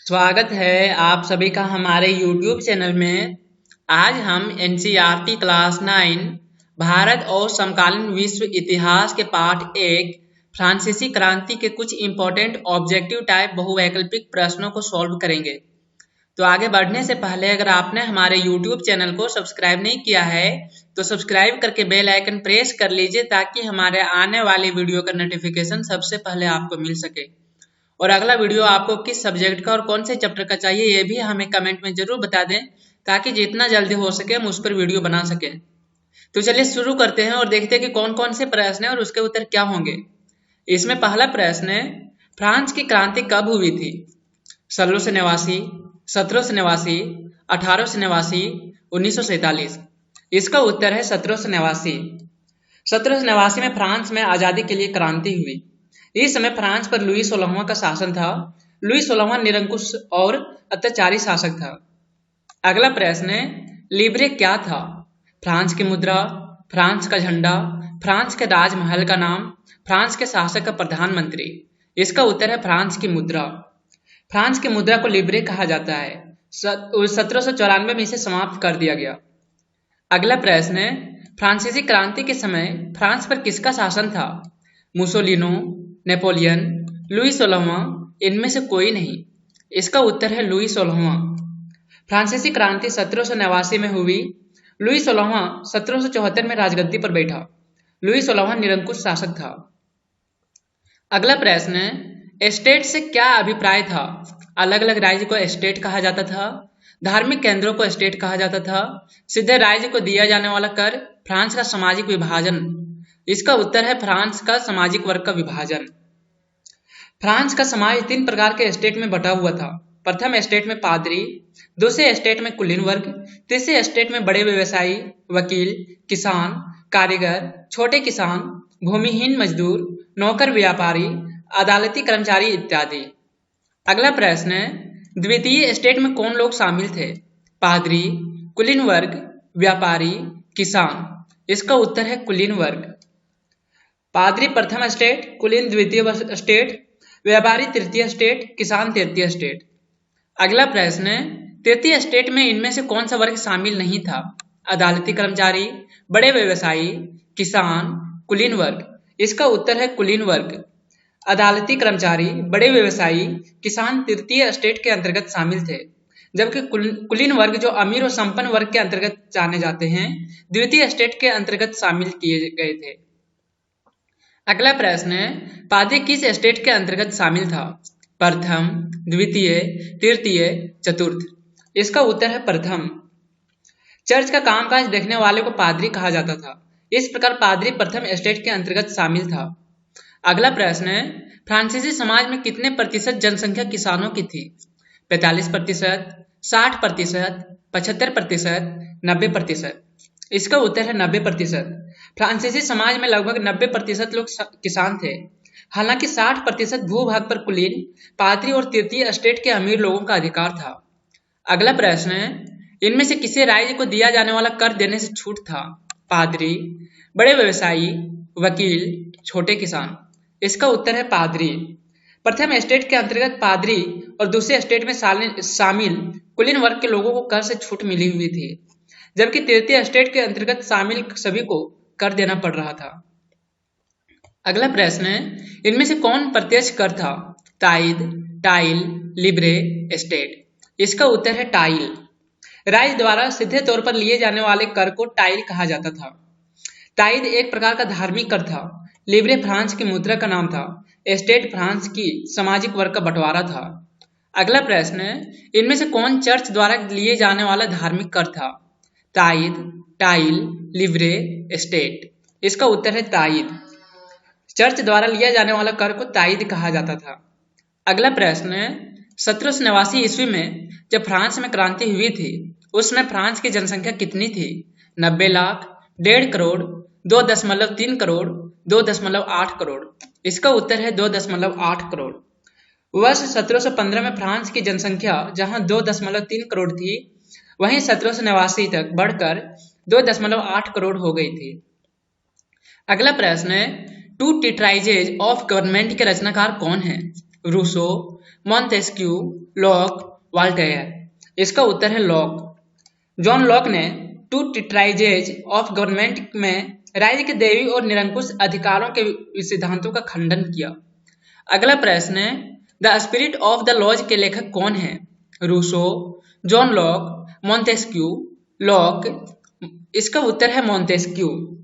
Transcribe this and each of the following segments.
स्वागत है आप सभी का हमारे YouTube चैनल में। आज हम NCERT क्लास 9 भारत और समकालीन विश्व इतिहास के पाठ 1 फ्रांसीसी क्रांति के कुछ इंपॉर्टेंट ऑब्जेक्टिव टाइप बहुवैकल्पिक प्रश्नों को सॉल्व करेंगे। तो आगे बढ़ने से पहले अगर आपने हमारे YouTube चैनल को सब्सक्राइब नहीं किया है तो सब्सक्राइब करके बेल आइकन प्रेस कर लीजिए ताकि हमारे आने वाली वीडियो का नोटिफिकेशन सबसे पहले आपको मिल सके। और अगला वीडियो आपको किस सब्जेक्ट का और कौन से चैप्टर का चाहिए ये भी हमें कमेंट में जरूर बता दें ताकि जितना जल्दी हो सके हम उस पर वीडियो बना सकें। तो चलिए शुरू करते हैं और देखते हैं कि कौन कौन से प्रश्न हैं और उसके उत्तर क्या होंगे। इसमें पहला प्रश्न है, फ्रांस की क्रांति कब हुई थी? 1689, 1789, 1889, 1947। इसका उत्तर है 1789। 1789 में फ्रांस में आजादी के लिए क्रांति हुई। इस समय फ्रांस पर लुई 16वां का शासन था। लुई 16वां निरंकुश और अत्याचारी शासक था। अगला प्रश्न है, लिब्रे क्या था? फ्रांस की मुद्रा, फ्रांस का झंडा, फ्रांस के राजमहल का नाम, फ्रांस के शासक का प्रधानमंत्री। इसका उत्तर है फ्रांस की मुद्रा। फ्रांस की मुद्रा को लिब्रे कहा जाता है। 1794 में इसे समाप्त कर दिया गया। अगला प्रश्न है, फ्रांसीसी क्रांति के समय फ्रांस पर किसका शासन था? मुसोलिनो, नेपोलियन, लुई 16वां, इनमें से कोई नहीं। इसका उत्तर है लुई 16वां। फ्रांसीसी क्रांति 1789 में हुई। लुई 16वां 1774 में राजगद्दी पर बैठा। लुई 16वां निरंकुश शासक था। अगला प्रश्न है, एस्टेट से क्या अभिप्राय था? अलग अलग राज्य को एस्टेट कहा जाता था। धार्मिक केंद्रों को एस्टेट कहा जाता था। सीधे राज्य को दिया जाने वाला कर, फ्रांस का सामाजिक विभाजन। इसका उत्तर है फ्रांस का सामाजिक वर्ग का विभाजन। फ्रांस का समाज 3 प्रकार के एस्टेट में बटा हुआ था। प्रथम एस्टेट में पादरी, दूसरे एस्टेट में कुलीन वर्ग, तीसरे एस्टेट में बड़े व्यवसायी, वकील, किसान, कारीगर, छोटे किसान, भूमिहीन मजदूर, नौकर व्यापारी, अदालती कर्मचारी इत्यादि। अगला प्रश्न है, द्वितीय एस्टेट में कौन लोग शामिल थे? पादरी, कुलीन वर्ग, व्यापारी, किसान। इसका उत्तर है कुलीन वर्ग। पादरी प्रथम स्टेट, कुलीन द्वितीय स्टेट, व्यापारी तृतीय स्टेट, किसान तृतीय स्टेट। अगला प्रश्न है, तृतीय स्टेट में इनमें से कौन सा वर्ग शामिल नहीं था? अदालती कर्मचारी, बड़े व्यवसायी, किसान, कुलीन वर्ग। इसका उत्तर है कुलीन वर्ग। अदालती कर्मचारी, बड़े व्यवसायी, किसान तृतीय स्टेट के अंतर्गत शामिल थे, जबकि कुलीन वर्ग जो अमीर और संपन्न वर्ग के अंतर्गत जाने जाते हैं द्वितीय स्टेट के अंतर्गत शामिल किए गए थे। अगला प्रश्न है, पादरी किस स्टेट के अंतर्गत शामिल था? प्रथम, द्वितीय, तृतीय, चतुर्थ। इसका उत्तर है प्रथम। चर्च का कामकाज देखने वाले को पादरी कहा जाता था। इस प्रकार पादरी प्रथम स्टेट के अंतर्गत शामिल था। अगला प्रश्न है, फ्रांसीसी समाज में कितने प्रतिशत जनसंख्या किसानों की थी? 45%, 60%, 75%, 90%। इसका उत्तर है 90%। फ्रांसीसी समाज में लगभग 90% लोग किसान थे। हालांकि 60% भूभाग पर कुलीन, पादरी और तृतीय स्टेट के अमीर लोगों का अधिकार था। अगला प्रश्न है, इनमें से किसी राज्य को दिया जाने वाला कर देने से छूट था? पादरी, बड़े व्यवसायी, वकील, छोटे किसान। इसका उत्तर है पादरी। प्रथम स्टेट के अंतर्गत पादरी और दूसरे स्टेट में शामिल कुलीन वर्ग के लोगों को कर से छूट मिली हुई थी, जबकि तृतीय स्टेट के अंतर्गत शामिल सभी को कर देना पड़ रहा था। अगला प्रश्न है, इनमें से कौन प्रत्यक्ष कर था? ताइद, टाइल, लिब्रे, एस्टेट। इसका उत्तर है टाइल। राज्य द्वारा सीधे तौर पर लिए जाने वाले कर को टाइल कहा जाता था। टाइद एक प्रकार का धार्मिक कर था। लिब्रे फ्रांस की मुद्रा का नाम था। एस्टेट फ्रांस की सामाजिक वर्ग का बंटवारा था। अगला प्रश्न है, इनमें से कौन चर्च द्वारा लिए जाने वाला धार्मिक कर था? ताइद, टाइल, लिब्रे, एस्टेट। इसका उत्तर है ताइद। चर्च द्वारा लिया जाने वाला कर को ताइद कहा जाता था। अगला प्रश्न है, 1789 ईस्वी में जब फ्रांस में क्रांति हुई थी उसमें फ्रांस की जनसंख्या कितनी थी? 90 लाख, 1.5 करोड़, 2.3 करोड़, 2.8 करोड़। इसका उत्तर है 2.8 करोड़। वर्ष 1715 में फ्रांस की जनसंख्या जहां 2.3 करोड़ थी वहीं 1789 तक बढ़कर 2.8 करोड़ हो गई थी। अगला प्रश्न है, टू टीट्राइजेज ऑफ गवर्नमेंट के रचनाकार कौन है? Rousseau, Montesquieu, Locke, Voltaire. इसका उत्तर है लॉक। जॉन लॉक ने टू ट्राइजेज ऑफ गवर्नमेंट में राज्य के दैवी और निरंकुश अधिकारों के सिद्धांतों का खंडन किया। अगला प्रश्न है, the spirit of the laws के लेखक कौन है? Rousseau, John Locke, Montesquieu, Locke. इसका उत्तर है मॉन्टेस्क्यू।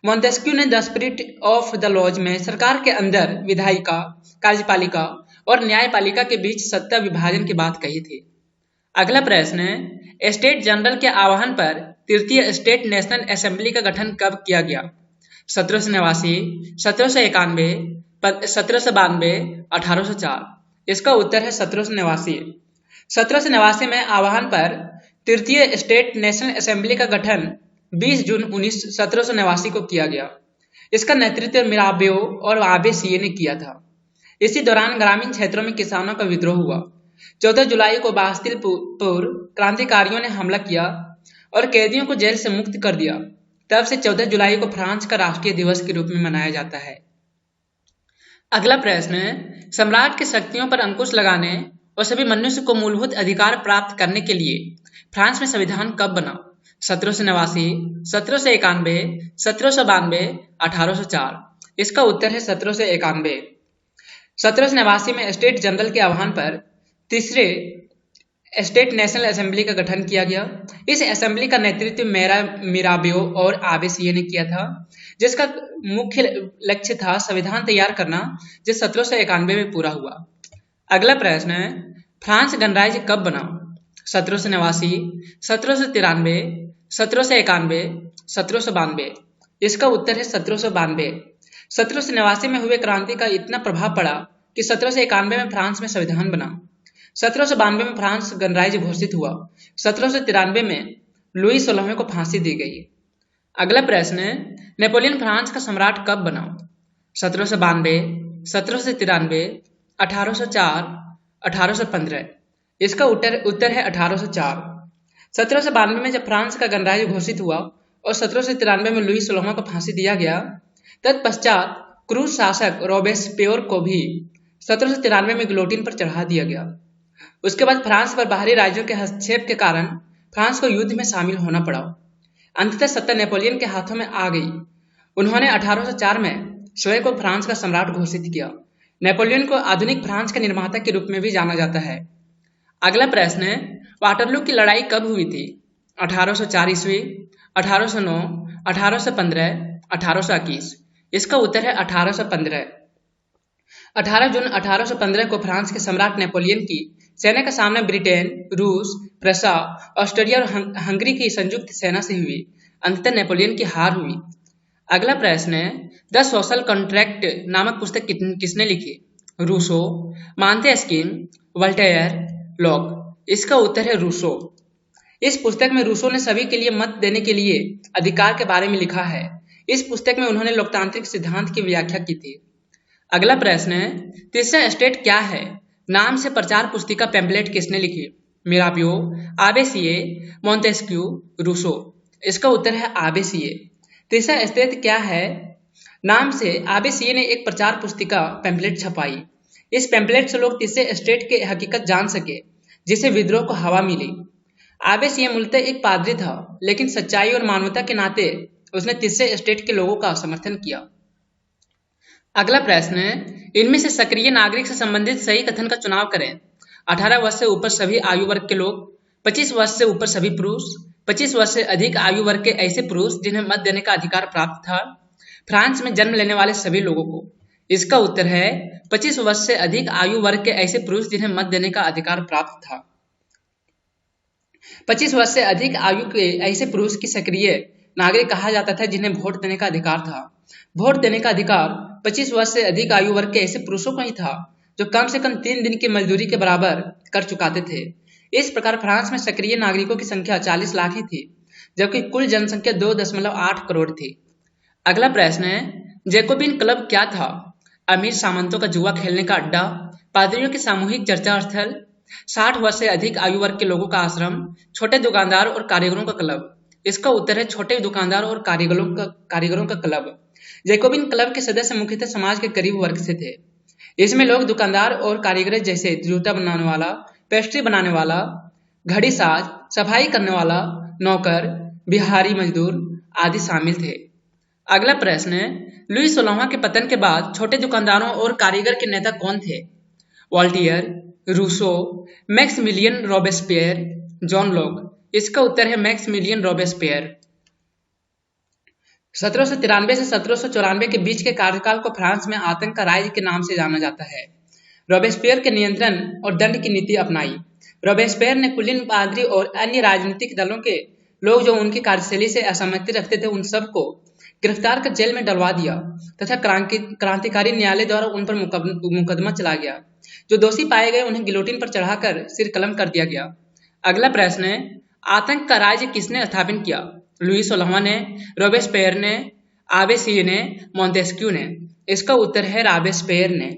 मॉन्टेस्क्यू ने the spirit of the laws में सरकार के अंदर विधायिका, कार्यपालिका और न्यायपालिका के बीच सत्ता विभाजन की बात कही थी। अगला प्रश्न है, स्टेट जनरल के आह्वान पर तृतीय स्टेट नेशनल असेंबली का गठन कब किया गया? 1789, 1791, 1792, 1804। इसका उत्तर है 1789। 1789 में आह्वान पर तृतीय स्टेट नेशनल असेंबली का गठन 20 जून 1789 को किया गया। इसका नेतृत्व मिराबेओ और आबे-सिये ने किया था। इसी दौरान ग्रामीण क्षेत्रों में किसानों का विद्रोह हुआ। 14 जुलाई को बास्तिल पूर्व क्रांतिकारियों ने हमला किया और कैदियों को जेल से मुक्त कर दिया। तब से 14 जुलाई को फ्रांस का राष्ट्रीय दिवस के रूप में मनाया जाता है। अगला प्रश्न है, सम्राट की शक्तियों पर अंकुश लगाने और सभी मनुष्य को मूलभूत अधिकार प्राप्त करने के लिए फ्रांस में संविधान कब बना? 1789, 1791, 1792, 1804। इसका उत्तर है 1791। 1789 में स्टेट जनरल के आह्वान पर तीसरे स्टेट नेशनल असेंबली का गठन किया गया। इस असेंबली का नेतृत्व मिराबेओ और आबे-सिये ने किया था, जिसका मुख्य लक्ष्य था संविधान तैयार करना, जो 1791 में पूरा हुआ। अगला प्रश्न है, फ्रांस गणराज्य कब बना? 1789, 1793, 1791, 1792। इसका उत्तर है 1792। 1789 में हुए क्रांति का इतना प्रभाव पड़ा कि 1791 में फ्रांस में संविधान बना। 1792 में फ्रांस गणराज्य घोषित हुआ। 1793 में लुई 16वें को फांसी दी गई। अगला प्रश्न है, नेपोलियन फ्रांस का सम्राट कब बना? 1792, 1793, 1804, 1815। इसका उत्तर है 1804। 1792 में जब फ्रांस का गणराज्य घोषित हुआ और 1793 में लुई 16वां को फांसी दिया गया, तत्पश्चात क्रूर शासक रोबेस्पियर को भी 1793 में गिलोटिन पर चढ़ा दिया गया। उसके बाद फ्रांस पर बाहरी राज्यों के हस्तक्षेप के कारण फ्रांस को युद्ध में शामिल होना पड़ा। अंततः सत्ता नेपोलियन के हाथों में आ गई। उन्होंने 1804 में स्वयं को फ्रांस का सम्राट घोषित किया। नेपोलियन को आधुनिक फ्रांस के निर्माता के रूप में भी जाना जाता है। अगला प्रश्न है, वाटरलू की लड़ाई कब हुई थी? 1804 ईस्वी, 1809, 1815, 1821। इसका उत्तर है 1815। 18 जून 1815 को फ्रांस के सम्राट नेपोलियन की सेना का सामना ब्रिटेन, रूस, प्रसा, ऑस्ट्रिया और हंगरी की संयुक्त सेना से हुई। अंततः नेपोलियन की हार हुई। अगला प्रश्न है, द सोशल कॉन्ट्रैक्ट नामक पुस्तक किसने लिखी? Rousseau, Montesquieu, Voltaire, Locke. इसका उत्तर है रूसो। इस पुस्तक में रूसो ने सभी के लिए मत देने के लिए अधिकार के बारे में लिखा है। इस पुस्तक में उन्होंने लोकतांत्रिक सिद्धांत की व्याख्या की थी। अगला प्रश्न है, तीसरा स्टेट क्या है नाम से प्रचार पुस्तिका पैम्पलेट किसने लिखी? Mirabeau, Abbe Sieyes, Montesquieu, Rousseau. इसका उत्तर है आबे-सिये। तीसरा स्टेट क्या है नाम से आबे-सिये ने एक प्रचार पुस्तिका पैम्पलेट छपाई। इस पैम्पलेट से लोग तीसरे स्टेट के हकीकत जान सके, जिससे विद्रोह को हवा मिली। आबे-सिये मूलतः एक पादरी था, लेकिन सच्चाई और मानवता के नाते उसने तीसरे स्टेट के लोगों का समर्थन किया। अगला प्रश्न है, इनमें से सक्रिय नागरिक से संबंधित सही कथन का चुनाव करें। 18 वर्ष से ऊपर सभी आयु वर्ग के लोग, 25 वर्ष से ऊपर सभी पुरुष, 25 वर्ष से अधिक आयु वर्ग के ऐसे पुरुष जिन्हें मत देने का अधिकार प्राप्त था, फ्रांस में जन्म लेने वाले सभी लोगों को। इसका उत्तर है 25 वर्ष से अधिक आयु वर्ग के ऐसे पुरुष जिन्हें मत देने का अधिकार प्राप्त था। 25 वर्ष से अधिक आयु के ऐसे पुरुष की सक्रिय नागरिक कहा जाता था जिन्हें वोट देने का अधिकार था। वोट देने का अधिकार 25 वर्ष से अधिक आयु वर्ग के ऐसे पुरुषों को ही था जो कम से कम 3 दिन की मजदूरी के बराबर कर चुकाते थे। इस प्रकार फ्रांस में सक्रिय नागरिकों की संख्या 40 लाख ही थी, जबकि कुल जनसंख्या 2.8 करोड़ थी। अगला प्रश्न है, जैकोबिन क्लब क्या था? अमीर सामंतों का जुआ खेलने का अड्डा, पादरियों की सामूहिक चर्चा स्थल, 60 वर्ष से अधिक आयु वर्ग के लोगों का आश्रम, छोटे दुकानदार और कारीगरों का क्लब। इसका उत्तर है छोटे दुकानदार और कारीगरों का क्लब। जैकोबिन क्लब के सदस्य मुख्यतः समाज के गरीब वर्ग से थे। इसमें लोग दुकानदार और कारीगर जैसे जूता बनाने वाला, पेस्ट्री बनाने वाला, घड़ी साज, सफाई करने वाला, नौकर, बिहारी मजदूर आदि शामिल थे। अगला प्रश्न है, लुई 16वां के पतन के बाद छोटे दुकानदारों और कारीगर के नेता कौन थे? Voltaire, Rousseau, Maximilien Robespierre, John Locke. इसका उत्तर है मैक्समिलियन रॉबेस्पियर। 1793 से 1794 के बीच के कार्यकाल को फ्रांस में आतंक का राज्य के नाम से जाना जाता है। रॉबेस्पियर के नियंत्रण और दंड की नीति अपनाई। रॉबेस्पियर ने कुलीन पादरी और अन्य राजनीतिक दलों के लोग जो उनकी कार्यशैली से असहमति रखते थे उन सबको गिरफ्तार कर जेल में डलवा दिया तथा क्रांतिकारी न्यायालय द्वारा उन पर मुकदमा चला गया। जो दोषी पाए गए उन्हें गिलोटिन पर चढ़ाकर सिर कलम कर दिया गया। अगला प्रश्न है, आतंक का राज्य किसने स्थापित किया? लुई 16वां ने, रॉबेस्पियर ने, आबे सिए ने, मोंटेस्क्यू ने। इसका उत्तर है रॉबेस्पियर ने।